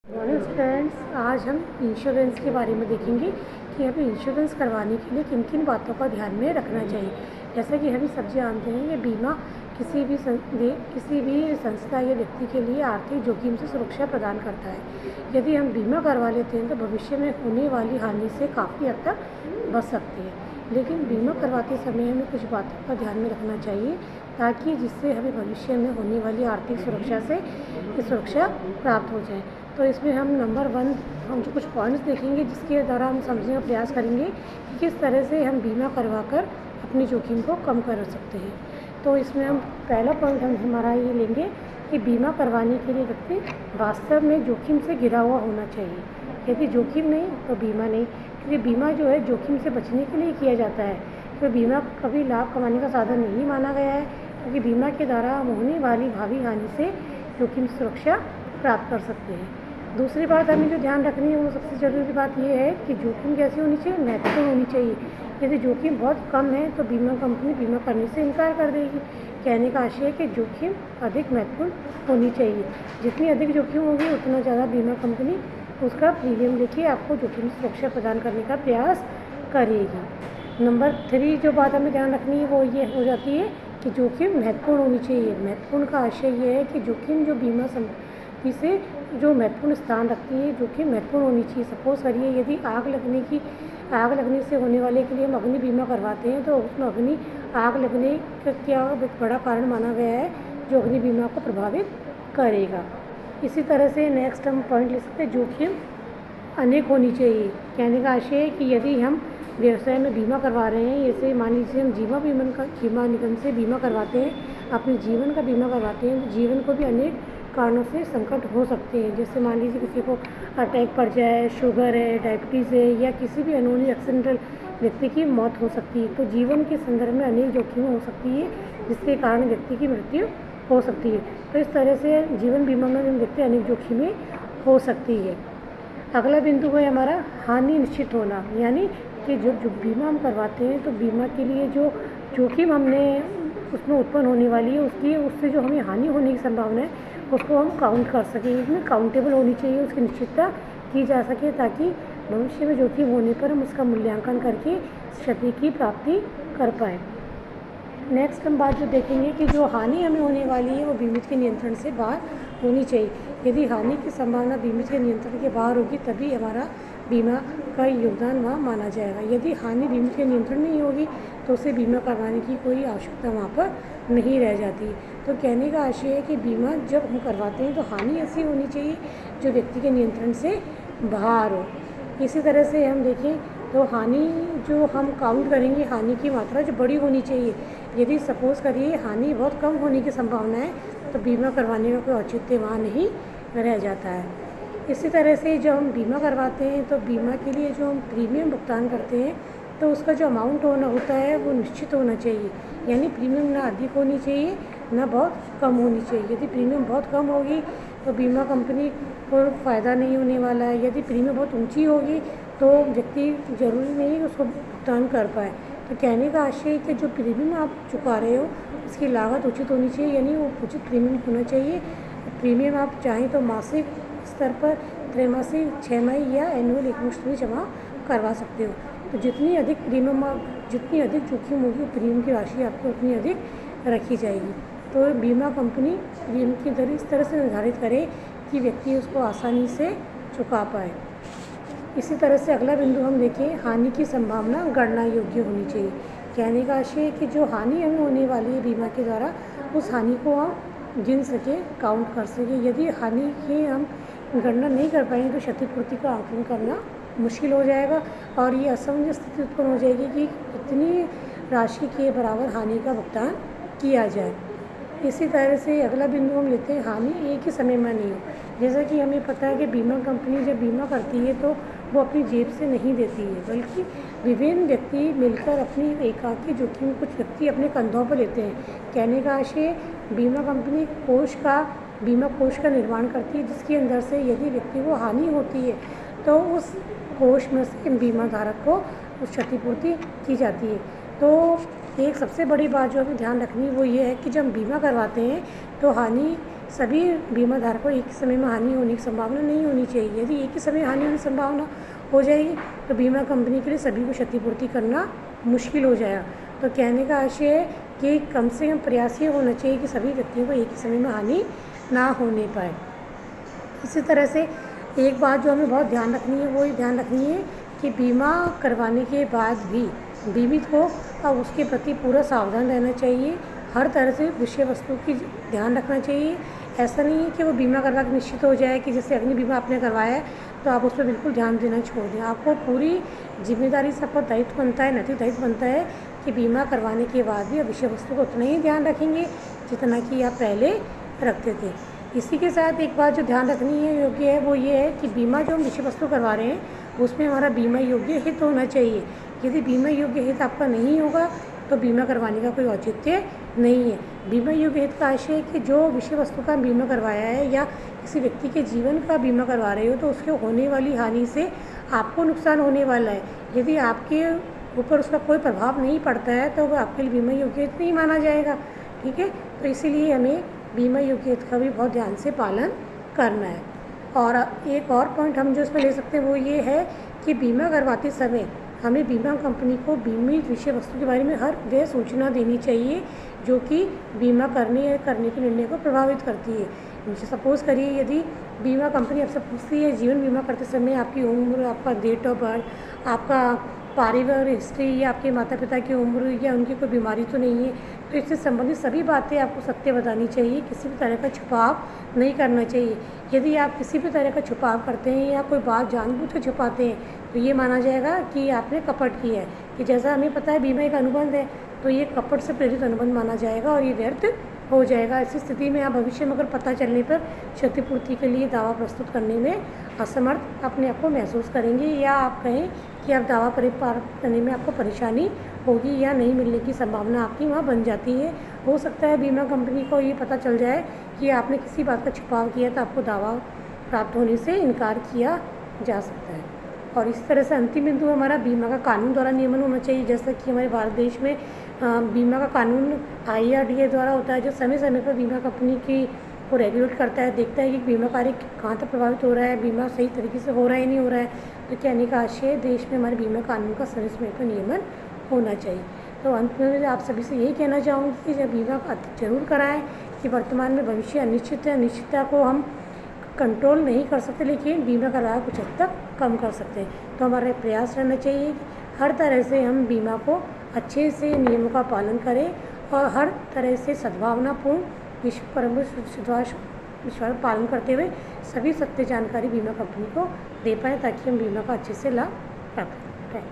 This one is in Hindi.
मॉर्निंग फ्रेंड्स, आज हम इंश्योरेंस के बारे में देखेंगे कि हमें इंश्योरेंस करवाने के लिए किन किन बातों का ध्यान में रखना चाहिए। जैसा कि हम सब जानते हैं कि बीमा किसी भी संस्था या व्यक्ति के लिए आर्थिक जोखिम से सुरक्षा प्रदान करता है। यदि हम बीमा करवा लेते हैं तो भविष्य में होने वाली हानि से काफ़ी हद तक बच सकते हैं, लेकिन बीमा करवाते समय हमें कुछ बातों का ध्यान में रखना चाहिए ताकि जिससे हमें भविष्य में होने वाली आर्थिक सुरक्षा से सुरक्षा प्राप्त हो जाए। तो इसमें हम नंबर 1 हम जो कुछ पॉइंट्स देखेंगे जिसके द्वारा हम समझने का प्रयास करेंगे कि किस तरह से हम बीमा करवाकर अपने जोखिम को कम कर सकते हैं। तो इसमें हम पहला पॉइंट हमारा ये लेंगे कि बीमा करवाने के लिए व्यक्ति वास्तव में जोखिम से घिरा हुआ होना चाहिए। यदि जोखिम नहीं तो बीमा नहीं, क्योंकि बीमा जो है जोखिम से बचने के लिए किया जाता है। तो बीमा कभी लाभ कमाने का साधन नहीं माना गया है, क्योंकि बीमा के द्वारा हम होने वाली भावी हानि से जोखिम सुरक्षा प्राप्त कर सकते हैं। दूसरी बात हमें जो ध्यान रखनी है वो सबसे ज़रूरी बात यह है कि जोखिम कैसी होनी चाहिए, महत्वपूर्ण होनी चाहिए। यदि जोखिम बहुत कम है तो बीमा कंपनी बीमा करने से इनकार कर देगी। कहने का आशय है कि जोखिम अधिक महत्वपूर्ण होनी चाहिए। जितनी अधिक जोखिम होगी उतना ज़्यादा बीमा कंपनी उसका प्रीमियम लेके आपको जोखिम सुरक्षा प्रदान करने का प्रयास करेगी। नंबर 3 जो बात हमें ध्यान रखनी है वो ये हो जाती है कि जोखिम महत्वपूर्ण होनी चाहिए। महत्वपूर्ण का आशय ये है कि जोखिम जो बीमा संपत्ति से जो महत्वपूर्ण स्थान रखती है, जोखिम महत्वपूर्ण होनी चाहिए। सपोज करिए यदि आग लगने से होने वाले के लिए हम अग्नि बीमा करवाते हैं तो उसमें आग लगने का क्या बड़ा कारण माना गया है जो अग्नि बीमा को प्रभावित करेगा। इसी तरह से नेक्स्ट हम पॉइंट ले सकते हैं, जोखिम अनेक होनी चाहिए। कहने का आशय है कि यदि हम व्यवसाय में बीमा करवा रहे हैं, जैसे मान लीजिए हम जीवा निगम से बीमा करवाते हैं, अपने जीवन का बीमा करवाते हैं, तो जीवन को भी अनेक कारणों से संकट हो सकते हैं। जैसे मान लीजिए किसी को अटैक पड़ जाए, शुगर है, डायबिटीज़ है, या किसी भी अनहोनी एक्सीडेंटल व्यक्ति की मौत हो सकती है। तो जीवन के संदर्भ में अनेक जोखिम हो सकती है जिसके कारण व्यक्ति की मृत्यु हो सकती है। तो इस तरह से जीवन बीमा में व्यक्ति अनेक जोखिमें हो सकती है। अगला बिंदु है हमारा हानि निश्चित होना, यानी कि जो बीमा हम करवाते हैं तो बीमा के लिए जो जोखिम हमने उसमें उत्पन्न होने वाली है उससे जो हमें हानि होने की संभावना है उसको हम काउंट कर सकें। इसमें काउंटेबल होनी चाहिए, उसकी निश्चितता की जा सके ताकि भविष्य में जोखिम होने पर हम उसका मूल्यांकन करके क्षति की प्राप्ति कर पाएँ। नेक्स्ट हम बात जो देखेंगे कि जो हानि हमें होने वाली है वो बीमित के नियंत्रण से बाहर होनी चाहिए। यदि हानि की संभावना बीमित के नियंत्रण के बाहर होगी तभी हमारा बीमा का योगदान वहाँ माना जाएगा। यदि हानि बीमित के नियंत्रण नहीं होगी तो उसे बीमा करवाने की कोई आवश्यकता वहाँ पर नहीं रह जाती। तो कहने का आशय है कि बीमा जब हम करवाते हैं तो हानि ऐसी होनी चाहिए जो व्यक्ति के नियंत्रण से बाहर हो। इसी तरह से हम देखें तो हानि जो हम काउंट करेंगे, हानि की मात्रा जो बड़ी होनी चाहिए। यदि सपोज़ करिए हानि बहुत कम होने की संभावना है तो बीमा करवाने का कोई औचित्य वहाँ नहीं रह जाता है। इसी तरह से जब हम बीमा करवाते हैं तो बीमा के लिए जो हम प्रीमियम भुगतान करते हैं तो उसका जो अमाउंट होता है वो निश्चित होना चाहिए। यानी प्रीमियम ना अधिक होनी चाहिए ना बहुत कम होनी चाहिए। यदि प्रीमियम बहुत कम होगी तो बीमा कंपनी को फ़ायदा नहीं होने वाला है। यदि प्रीमियम बहुत ऊंची होगी तो व्यक्ति ज़रूरी नहीं उसको भुगतान कर पाए। तो कहने का आशय है कि जो प्रीमियम आप चुका रहे हो उसकी लागत उचित होनी चाहिए, यानी वो उचित प्रीमियम होना चाहिए। प्रीमियम आप चाहें तो मासिक स्तर पर, त्रैमासिक, 6 माही या एनुअल एकमुश्त भी जमा करवा सकते हो। तो जितनी अधिक जोखिम होगी प्रीमियम की राशि आपको उतनी अधिक रखी जाएगी। तो बीमा कंपनी प्रीमियम की दर इस तरह से निर्धारित करे कि व्यक्ति उसको आसानी से चुका पाए। इसी तरह से अगला बिंदु हम देखें, हानि की संभावना गणना योग्य होनी चाहिए। कहने का आशय है कि जो हानि हमें होने वाली है बीमा के द्वारा उस हानि को हम गिन सकें, काउंट कर सकें। यदि हानि की हम गणना नहीं कर पाएंगे तो क्षतिपूर्ति का आंकलन करना मुश्किल हो जाएगा और ये असमंजस स्थिति उत्पन्न हो जाएगी कि कितनी राशि के बराबर हानि का भुगतान किया जाए। इसी तरह से अगला बिंदु हम लेते हैं, हानि एक ही समय में नहीं हो। जैसा कि हमें पता है कि बीमा कंपनी जब बीमा करती है तो वो अपनी जेब से नहीं देती है, बल्कि विभिन्न व्यक्ति मिलकर अपनी एकाकी जोखिम कुछ व्यक्ति अपने कंधों पर लेते हैं। कहने का आशय बीमा कंपनी बीमा कोष का निर्माण करती है जिसके अंदर से यदि व्यक्ति को हानि होती है तो उस कोष में से बीमा धारक को उस क्षतिपूर्ति की जाती है। तो एक सबसे बड़ी बात जो हमें ध्यान रखनी वो ये है कि जब हम बीमा करवाते हैं तो हानि सभी बीमा धारकों एक ही समय में हानि होने की संभावना नहीं होनी चाहिए। यदि एक ही समय हानि होने की संभावना हो जाएगी तो बीमा कंपनी के लिए सभी को क्षतिपूर्ति करना मुश्किल हो जाएगा। तो कहने का आशय है कि कम से कम प्रयास ये होना चाहिए कि सभी व्यक्तियों को एक ही समय में हानि ना होने पाए। इसी तरह से एक बात जो हमें बहुत ध्यान रखनी है वो ये ध्यान रखनी है कि बीमा करवाने के बाद भी बीमित को और उसके प्रति पूरा सावधान रहना चाहिए। हर तरह से विषय वस्तु की ध्यान रखना चाहिए। ऐसा नहीं है कि वो बीमा करवा के निश्चित हो जाए कि जैसे अग्नि बीमा आपने करवाया है तो आप उस पर बिल्कुल ध्यान देना छोड़ दें। आपको पूरी जिम्मेदारी से आपका दायित्व बनता है, नैतिक दायित्व बनता है कि बीमा करवाने के बाद भी आप विषय वस्तु को उतना ही ध्यान रखेंगे जितना कि आप पहले रखते थे। इसी के साथ एक बात जो ध्यान रखनी है योग्य है वो ये है कि बीमा जो हम विषय वस्तु करवा रहे हैं उसमें हमारा बीमा योग्य हित होना चाहिए। यदि बीमा योग्य हित आपका नहीं होगा तो बीमा करवाने का कोई औचित्य नहीं है। बीमा योग्य हित का आशय है कि जो विषय वस्तु का बीमा करवाया है या किसी व्यक्ति के जीवन का बीमा करवा रहे हो तो उसके होने वाली हानि से आपको नुकसान होने वाला है। यदि आपके ऊपर उसका कोई प्रभाव नहीं पड़ता है तो वह आपके लिए बीमा योग्य हित नहीं माना जाएगा। ठीक है, तो इसीलिए हमें बीमा योग्य हित का भी बहुत ध्यान से पालन करना है। और एक और पॉइंट हम जो इसमें ले सकते हैं वो ये है कि बीमा करवाते समय हमें बीमा कंपनी को बीमित विषय वस्तु के बारे में हर वह सूचना देनी चाहिए जो कि बीमा करने के निर्णय को प्रभावित करती है। जैसे सपोज़ करिए यदि बीमा कंपनी आपसे पूछती है जीवन बीमा करते समय आपकी उम्र, आपका डेट ऑफ बर्थ, आपका पारिवारिक हिस्ट्री या आपके माता पिता की उम्र या उनकी कोई बीमारी तो नहीं है, तो इससे संबंधित सभी बातें आपको सत्य बतानी चाहिए। किसी भी तरह का छुपाव नहीं करना चाहिए। यदि आप किसी भी तरह का छुपाव करते हैं या कोई बात जानबूझ कर छुपाते हैं तो ये माना जाएगा कि आपने कपट किया है। कि जैसा हमें पता है बीमा एक अनुबंध है तो ये कपट से प्रेरित अनुबंध माना जाएगा और ये व्यर्थ हो जाएगा। ऐसी स्थिति में आप भविष्य में अगर पता चलने पर क्षतिपूर्ति के लिए दावा प्रस्तुत करने में असमर्थ अपने आप को महसूस करेंगे या आप कहें कि आप दावा प्राप्त करने में आपको परेशानी होगी या नहीं मिलने की संभावना आपकी वहाँ बन जाती है। हो सकता है बीमा कंपनी को ये पता चल जाए कि आपने किसी बात का छुपाव किया तो आपको दावा प्राप्त होने से इनकार किया जा सकता है। और इस तरह से अंतिम बिंदु हमारा बीमा का कानून द्वारा नियमन होना चाहिए। जैसा कि हमारे भारत देश में बीमा का कानून IRDA द्वारा होता है जो समय समय पर बीमा कंपनी की को रेगुलेट करता है, देखता है कि बीमा कार्य कहाँ तक प्रभावित हो रहा है, बीमा सही तरीके से हो रहा है नहीं हो रहा है। तो कहने का आशय देश में हमारे बीमा कानून का समय समय पर नियमन होना चाहिए। तो अंत में आप सभी से यही कहना चाहूँगी कि जब बीमा जरूर कराएं कि वर्तमान में भविष्य अनिश्चित है, अनिश्चितता को हम कंट्रोल नहीं कर सकते लेकिन बीमा करवाया कुछ हद तक कम कर सकते हैं। तो हमारा प्रयास रहना चाहिए कि हर तरह से हम बीमा को अच्छे से नियमों का पालन करें और हर तरह से सद्भावनापूर्ण विश्वास पालन करते हुए सभी सत्य जानकारी बीमा कंपनी को दे पाएँ ताकि हम बीमा का अच्छे से लाभ प्राप्त करें।